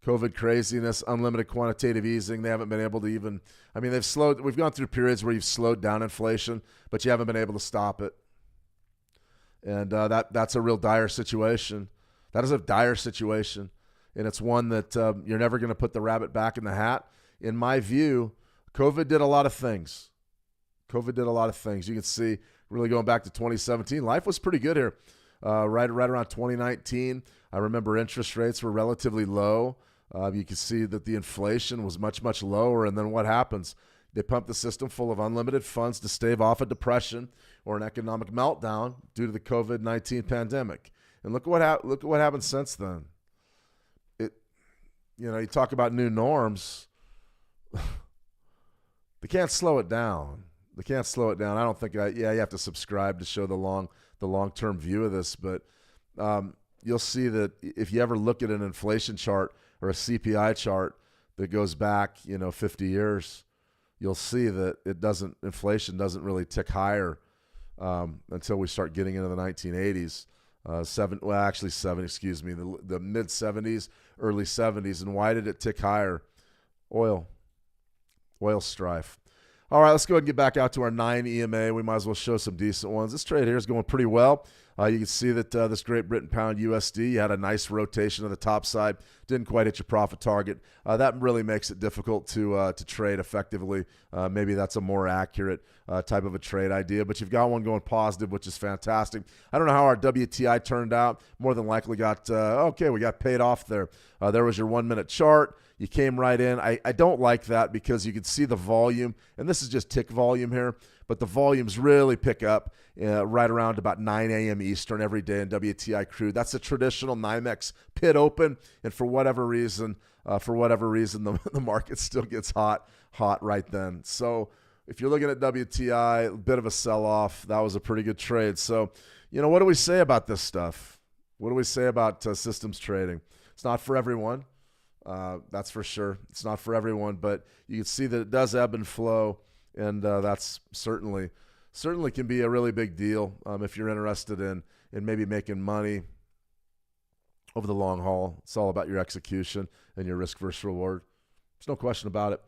COVID craziness, unlimited quantitative easing. They haven't been able to even, I mean, we've gone through periods where you've slowed down inflation, but you haven't been able to stop it. And that's a real dire situation. That is a dire situation. And it's one that you're never going to put the rabbit back in the hat. In my view, COVID did a lot of things. You can see, really going back to 2017, life was pretty good here. Right around 2019, I remember interest rates were relatively low. You can see that the inflation was much, much lower. And then what happens? They pump the system full of unlimited funds to stave off a depression or an economic meltdown due to the COVID-19 pandemic. And look what happened since then. You talk about new norms. They can't slow it down. I don't think you have to subscribe to show the long-term view of this, but you'll see that if you ever look at an inflation chart or a CPI chart that goes back, 50 years, you'll see that inflation doesn't really tick higher until we start getting into the 1980s, the mid 70s, early 70s. And why did it tick higher? Oil strife. All right, let's go ahead and get back out to our 9 EMA. We might as well show some decent ones. This trade here is going pretty well. You can see that this Great Britain pound USD, you had a nice rotation on the top side. Didn't quite hit your profit target. That really makes it difficult to trade effectively. Maybe that's a more accurate type of a trade idea, but you've got one going positive, which is fantastic. I don't know how our WTI turned out. More than likely we got paid off there. There was your 1-minute chart. You came right in. I don't like that because you can see the volume, and this is just tick volume here, but the volumes really pick up right around about 9 a.m. Eastern every day in WTI crude. That's a traditional NYMEX pit open, and for whatever reason, the market still gets hot right then. So if you're looking at WTI, a bit of a sell-off. That was a pretty good trade. So, what do we say about this stuff? What do we say about systems trading? It's not for everyone. That's for sure. It's not for everyone, but you can see that it does ebb and flow, and that's certainly can be a really big deal if you're interested in maybe making money over the long haul. It's all about your execution and your risk versus reward. There's no question about it.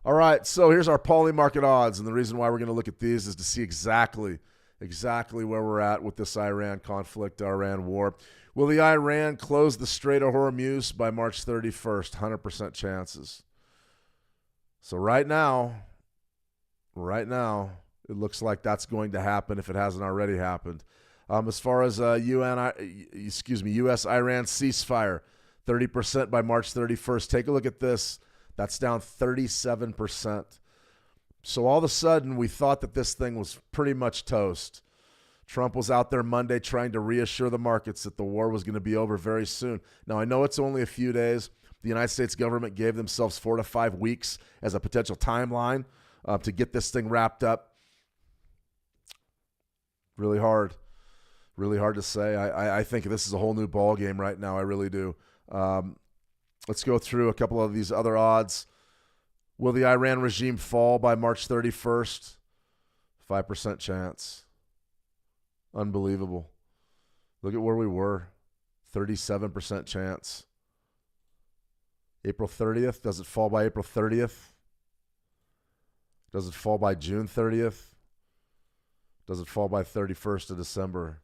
All right, so here's our poly market odds, and the reason why we're going to look at these is to see exactly where we're at with this Iran conflict, Iran war. Will the Iran close the Strait of Hormuz by March 31st? 100% chances. So right now, it looks like that's going to happen if it hasn't already happened. As far as U.S.-Iran ceasefire, 30% by March 31st. Take a look at this. That's down 37%. So all of a sudden, we thought that this thing was pretty much toast. Trump was out there Monday trying to reassure the markets that the war was going to be over very soon. Now, I know it's only a few days. The United States government gave themselves 4 to 5 weeks as a potential timeline to get this thing wrapped up. Really hard to say. I think this is a whole new ball game right now. I really do. Let's go through a couple of these other odds. Will the Iran regime fall by March 31st? 5% chance. Unbelievable. Look at where we were. 37% chance. April 30th. Does it fall by April 30th? Does it fall by June 30th? Does it fall by 31st of December?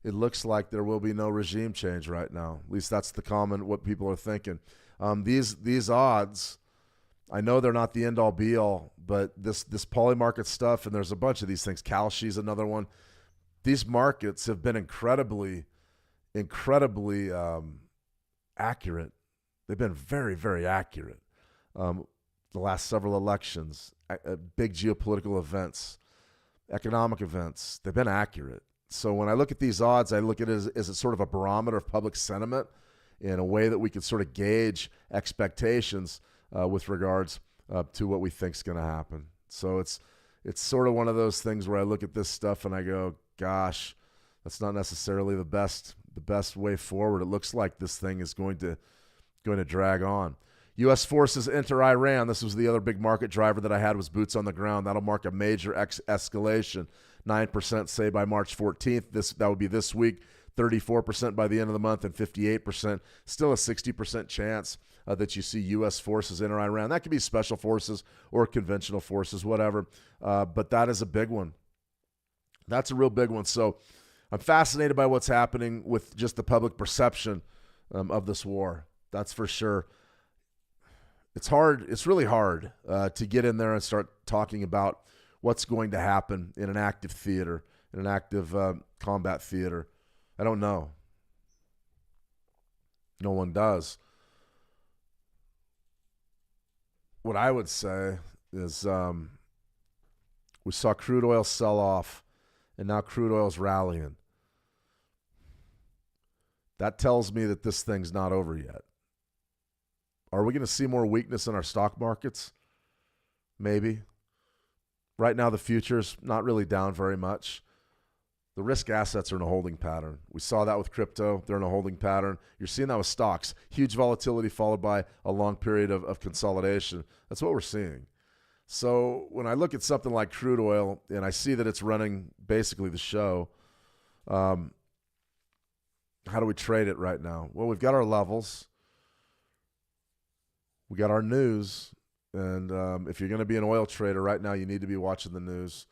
It looks like there will be no regime change right now. At least that's the common, what people are thinking. These odds, I know they're not the end-all be-all, but this poly-market stuff, and there's a bunch of these things. Kalshi's another one. These markets have been incredibly accurate. They've been very, very accurate. The last several elections, big geopolitical events, economic events, they've been accurate. So when I look at these odds, I look at it as a sort of a barometer of public sentiment in a way that we could sort of gauge expectations with regards to what we think is going to happen. So it's sort of one of those things where I look at this stuff and I go, gosh, that's not necessarily the best way forward. It looks like this thing is going to drag on. U.S. forces enter Iran. This was the other big market driver that I had, was boots on the ground. That'll mark a major escalation. 9% say by March 14th. That would be this week. 34% by the end of the month, and 58%. Still a 60% chance that you see U.S. forces enter Iran. That could be special forces or conventional forces, whatever. But that is a big one. That's a real big one. So I'm fascinated by what's happening with just the public perception of this war. That's for sure. It's hard. It's really hard to get in there and start talking about what's going to happen in an active theater, in an active combat theater. I don't know. No one does. What I would say is we saw crude oil sell off, and now crude oil's rallying. That tells me that this thing's not over yet. Are we going to see more weakness in our stock markets? Maybe. Right now, the future's not really down very much. The risk assets are in a holding pattern. We saw that with crypto. They're in a holding pattern. You're seeing that with stocks. Huge volatility followed by a long period of consolidation. That's what we're seeing. So when I look at something like crude oil and I see that it's running basically the show, how do we trade it right now? Well, we've got our levels. We got our news. And if you're going to be an oil trader right now, you need to be watching the news.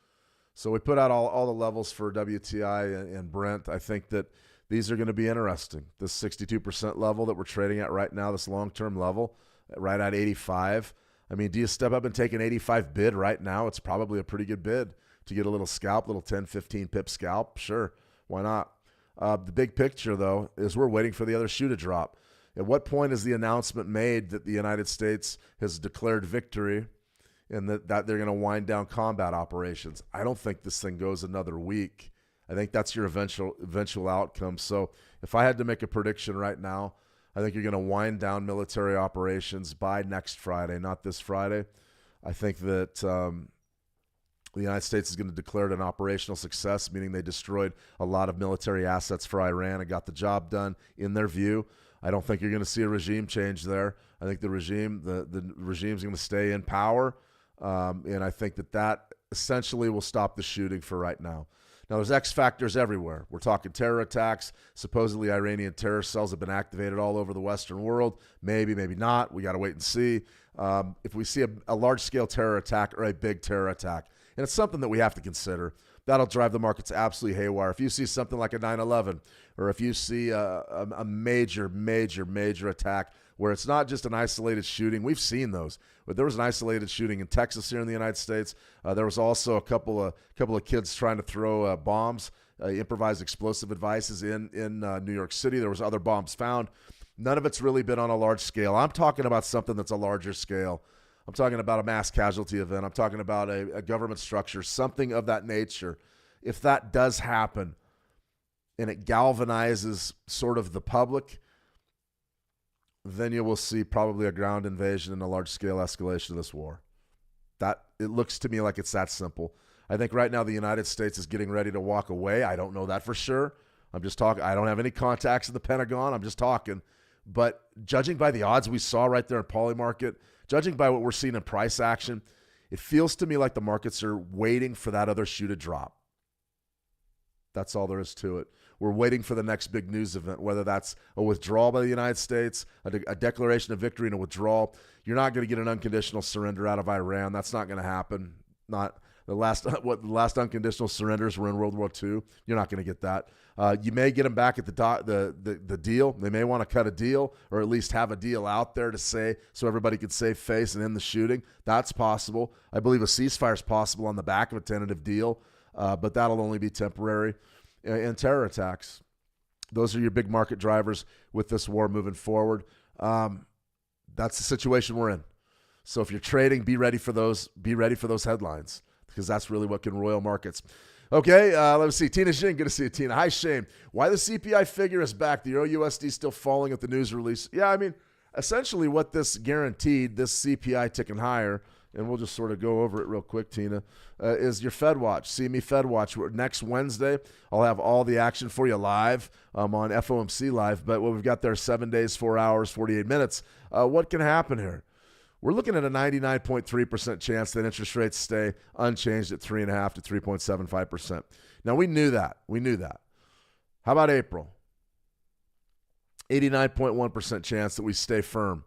So we put out all the levels for WTI and Brent. I think that these are going to be interesting. This 62% level that we're trading at right now, this long-term level, right at 85. I mean, do you step up and take an 85 bid right now? It's probably a pretty good bid to get a little scalp, little 10, 15 pip scalp. Sure, why not? The big picture, though, is we're waiting for the other shoe to drop. At what point is the announcement made that the United States has declared victory and that they're going to wind down combat operations? I don't think this thing goes another week. I think that's your eventual outcome. So if I had to make a prediction right now, I think you're going to wind down military operations by next Friday, not this Friday. I think that the United States is going to declare it an operational success, meaning they destroyed a lot of military assets for Iran and got the job done in their view. I don't think you're going to see a regime change there. I think the regime's going to stay in power, and I think that essentially will stop the shooting for right now. Now, there's X factors everywhere. We're talking terror attacks. Supposedly, Iranian terror cells have been activated all over the Western world. Maybe, maybe not. We got to wait and see. If we see a large-scale terror attack or a big terror attack, and it's something that we have to consider, that'll drive the markets absolutely haywire. If you see something like a 9/11, or if you see a major attack where it's not just an isolated shooting, we've seen those. But there was an isolated shooting in Texas here in the United States. There was also a couple of kids trying to throw bombs, improvised explosive devices in New York City. There was other bombs found. None of it's really been on a large scale. I'm talking about something that's a larger scale. I'm talking about a mass casualty event. I'm talking about a government structure, something of that nature. If that does happen and it galvanizes sort of the public, then you will see probably a ground invasion and a large-scale escalation of this war. That it looks to me like it's that simple. I think right now the United States is getting ready to walk away. I don't know that for sure. I'm just talking. I don't have any contacts in the Pentagon. I'm just talking. But judging by the odds we saw right there in Polymarket, judging by what we're seeing in price action, it feels to me like the markets are waiting for that other shoe to drop. That's all there is to it. We're waiting for the next big news event, whether that's a withdrawal by the United States, a declaration of victory and a withdrawal. You're not going to get an unconditional surrender out of Iran. That's not going to happen. not the last what the last unconditional surrenders were in World War II. You're not going to get that. You may get them back at the deal. They may want to cut a deal or at least have a deal out there to say so everybody could save face and end the shooting. That's possible. I believe a ceasefire is possible on the back of a tentative deal, but that'll only be temporary. And terror attacks. Those are your big market drivers with this war moving forward. That's the situation we're in. So if you're trading, be ready for those. Be ready for those headlines because that's really what can roil markets. Okay, let's see. Tina Shane, good to see you, Tina. Hi, Shane. Why the CPI figure is back? The Euro USD still falling at the news release. Yeah, I mean, essentially what this guaranteed, this CPI ticking higher, and we'll just sort of go over it real quick, Tina, is your Fed Watch. CME Fed Watch. Next Wednesday, I'll have all the action for you live on FOMC Live. But what we've got there, 7 days, 4 hours, 48 minutes. What can happen here? We're looking at a 99.3% chance that interest rates stay unchanged at 3.5 to 3.75%. Now, we knew that. How about April? 89.1% chance that we stay firm.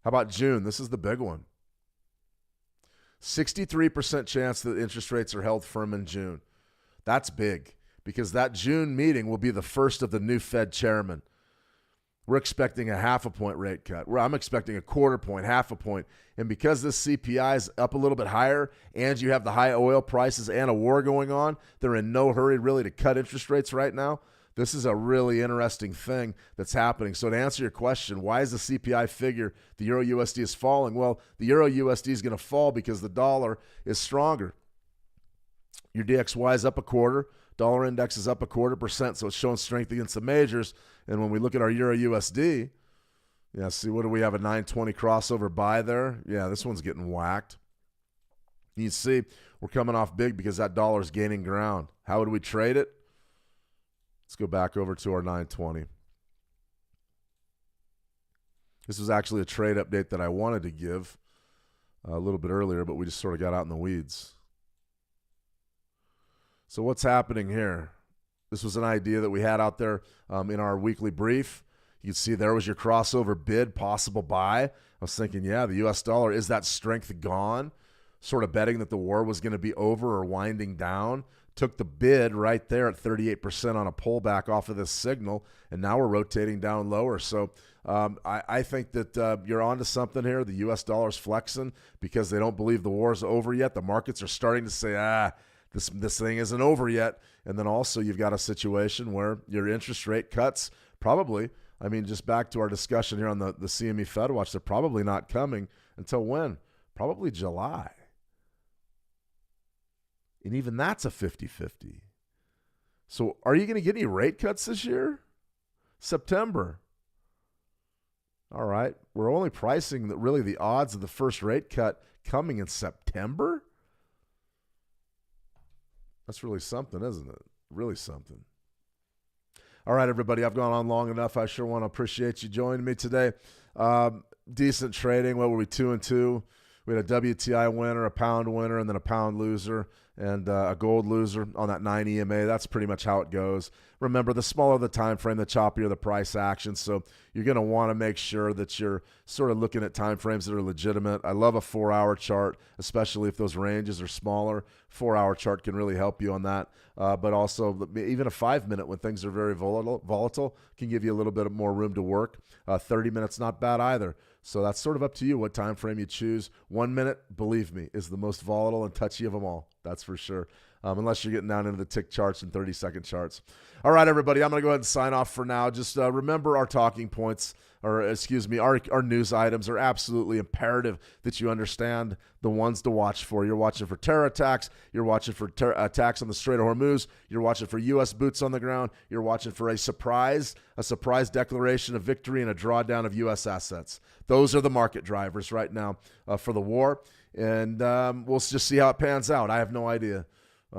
How about June? This is the big one. 63% chance that interest rates are held firm in June. That's big because that June meeting will be the first of the new Fed chairman. We're expecting a 0.5 point rate cut. I'm expecting a 1/4 point, 0.5 point. And because this CPI is up a little bit higher and you have the high oil prices and a war going on, they're in no hurry really to cut interest rates right now. This is a really interesting thing that's happening. So to answer your question, why is the CPI figure, the Euro USD is falling? Well, the Euro USD is going to fall because the dollar is stronger. Your DXY is up 1/4. Dollar index is up 1/4%, so it's showing strength against the majors. And when we look at our Euro USD, yeah, see, what do we have, a 920 crossover buy there? Yeah, this one's getting whacked. You see, we're coming off big because that dollar is gaining ground. How would we trade it? Let's go back over to our 920. This was actually a trade update that I wanted to give a little bit earlier, but we just sort of got out in the weeds. So what's happening here? This was an idea that we had out there in our weekly brief. You can see there was your crossover bid, possible buy. I was thinking, yeah, the U.S. dollar, is that strength gone? Sort of betting that the war was going to be over or winding down. Took the bid right there at 38% on a pullback off of this signal, and now we're rotating down lower. So I think that you're onto something here. The U.S. dollar's flexing because they don't believe the war's over yet. The markets are starting to say, this thing isn't over yet. And then also you've got a situation where your interest rate cuts probably, I mean, just back to our discussion here on the CME Fed Watch, they're probably not coming until when? Probably July. And even that's a 50-50. So are you going to get any rate cuts this year? September. All right. We're only pricing that really the odds of the first rate cut coming in September? That's really something, isn't it? Really something. All right, everybody, I've gone on long enough. I sure want to appreciate you joining me today. Decent trading. What were we, 2-2? We had a WTI winner, a pound winner, and then a pound loser, and a gold loser on that 9 EMA. That's pretty much how it goes. Remember, the smaller the time frame, the choppier the price action. So you're going to want to make sure that you're sort of looking at time frames that are legitimate. I love a 4-hour chart, especially if those ranges are smaller. 4-hour chart can really help you on that. But also, even a 5-minute when things are very volatile can give you a little bit more room to work. 30 minutes, not bad either. So that's sort of up to you what time frame you choose. 1 minute, believe me, is the most volatile and touchy of them all. That's for sure. Unless you're getting down into the tick charts and 30-second charts. All right, everybody, I'm going to go ahead and sign off for now. Just remember our talking points, or excuse me, our news items are absolutely imperative that you understand the ones to watch for. You're watching for terror attacks. You're watching for attacks on the Strait of Hormuz. You're watching for U.S. boots on the ground. You're watching for a surprise declaration of victory and a drawdown of U.S. assets. Those are the market drivers right now for the war. And we'll just see how it pans out. I have no idea.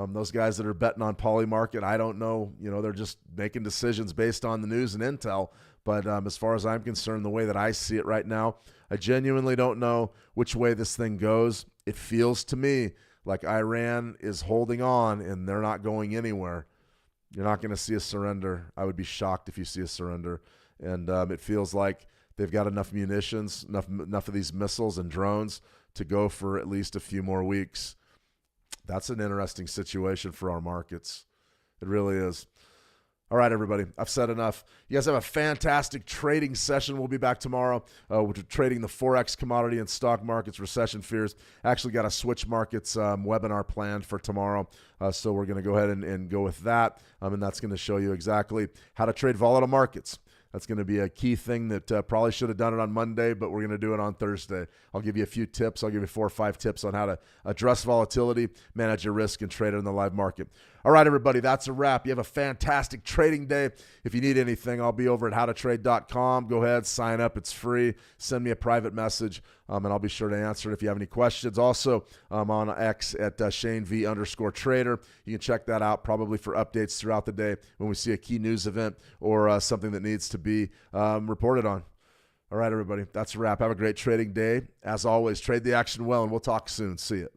Those guys that are betting on Polymarket, I don't know. You know, they're just making decisions based on the news and intel. But as far as I'm concerned, the way that I see it right now, I genuinely don't know which way this thing goes. It feels to me like Iran is holding on and they're not going anywhere. You're not going to see a surrender. I would be shocked if you see a surrender. And it feels like they've got enough munitions, enough of these missiles and drones to go for at least a few more weeks. That's an interesting situation for our markets. It really is. All right, everybody, I've said enough. You guys have a fantastic trading session. We'll be back tomorrow. We're trading the Forex commodity and stock markets, recession fears. Actually got a switch markets webinar planned for tomorrow. So we're going to go ahead and go with that. And that's going to show you exactly how to trade volatile markets. That's going to be a key thing that probably should have done it on Monday, but we're going to do it on Thursday. I'll give you a few tips. I'll give you 4 or 5 tips on how to address volatility, manage your risk, and trade it in the live market. All right, everybody, that's a wrap. You have a fantastic trading day. If you need anything, I'll be over at howtotrade.com. Go ahead, sign up. It's free. Send me a private message, and I'll be sure to answer it if you have any questions. Also, I'm on X at ShaneV_trader. You can check that out probably for updates throughout the day when we see a key news event or something that needs to be reported on. All right, everybody, that's a wrap. Have a great trading day. As always, trade the action well, and we'll talk soon. See you.